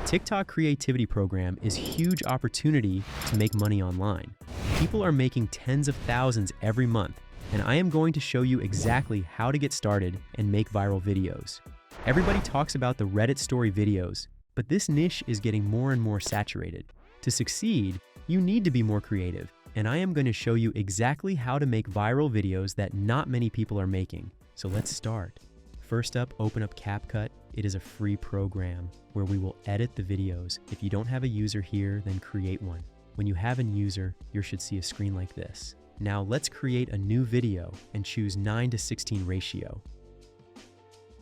TikTok Creativity program is a huge opportunity to make money online. People are making tens of thousands every month, and I am going to show you exactly how to get started and make viral videos. Everybody talks about the Reddit story videos, but this niche is getting more and more saturated. To succeed, you need to be more creative, and I am going to show you exactly how to make viral videos that not many people are making. So let's start. First up, open up CapCut. It is a free program where we will edit the videos. If you don't have a user here, then create one. When you have a user, you should see a screen like this. Now let's create a new video and choose 9:16 ratio.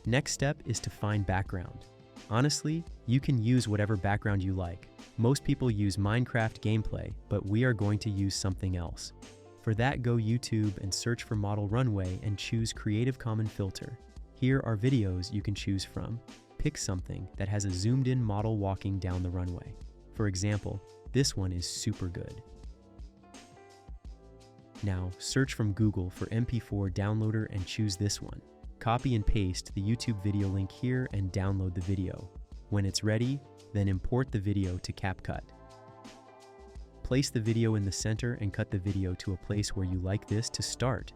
Next step is to find background. Honestly, you can use whatever background you like. Most people use Minecraft gameplay, but we are going to use something else. For that, go YouTube and search for model runway and choose Creative Commons filter. Here are videos you can choose from. Pick something that has a zoomed in model walking down the runway. For example, this one is super good. Now search from Google for MP4 downloader and choose this one. Copy and paste the YouTube video link here and download the video. When it's ready, then import the video to CapCut. Place the video in the center and cut the video to a place where you like this to start.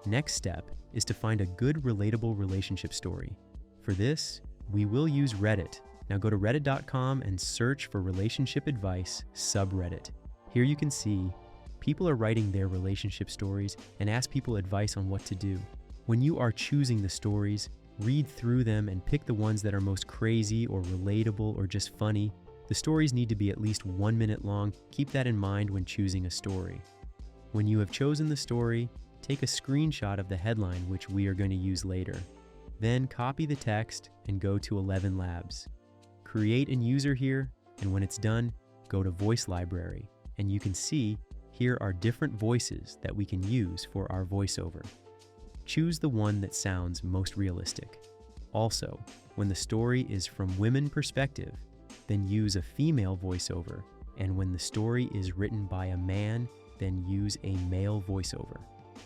Next step is to find a good relatable relationship story. For this, we will use Reddit. Now go to reddit.com and search for relationship advice subreddit. Here you can see people are writing their relationship stories and ask people advice on what to do. When you are choosing the stories, read through them and pick the ones that are most crazy or relatable or just funny. The stories need to be at least 1 minute long. Keep that in mind when choosing a story. When you have chosen the story, take a screenshot of the headline, which we are going to use later. Then copy the text and go to 11 Labs. Create a user here, and when it's done, go to Voice Library. And you can see here are different voices that we can use for our voiceover. Choose the one that sounds most realistic. Also, when the story is from women perspective, then use a female voiceover. And when the story is written by a man, then use a male voiceover.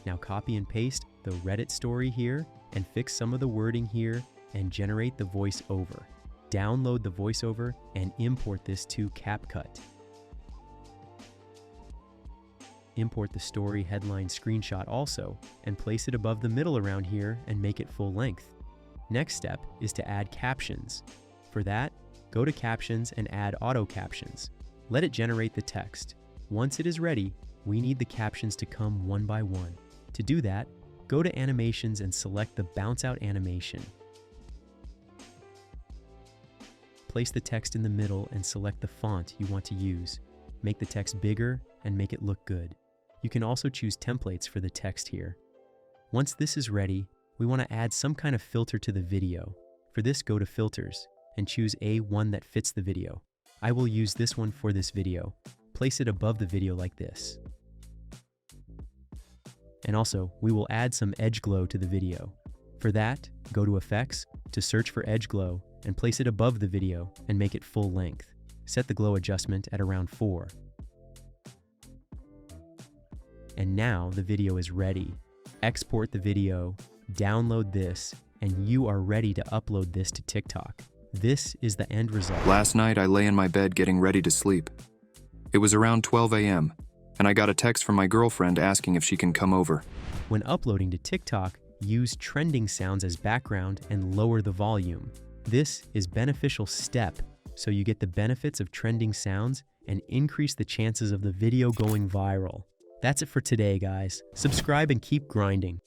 Now copy and paste the Reddit story here and fix some of the wording here and generate the voiceover. Download the voiceover and import this to CapCut. Import the story headline screenshot also and place it above the middle around here and make it full length. Next step is to add captions. For that, go to Captions and add auto captions. Let it generate the text. Once it is ready, we need the captions to come one by one. To do that, go to Animations and select the Bounce Out animation. Place the text in the middle and select the font you want to use. Make the text bigger and make it look good. You can also choose templates for the text here. Once this is ready, we want to add some kind of filter to the video. For this, go to Filters and choose one that fits the video. I will use this one for this video. Place it above the video like this. And also, we will add some edge glow to the video. For that, go to Effects to search for edge glow and place it above the video and make it full length. Set the glow adjustment at around 4. And now the video is ready. Export the video, download this, and you are ready to upload this to TikTok. This is the end result. Last night, I lay in my bed getting ready to sleep. It was around 12 a.m., and I got a text from my girlfriend asking if she can come over. When uploading to TikTok, use trending sounds as background and lower the volume. This is beneficial step, so you get the benefits of trending sounds and increase the chances of the video going viral. That's it for today, guys. Subscribe and keep grinding.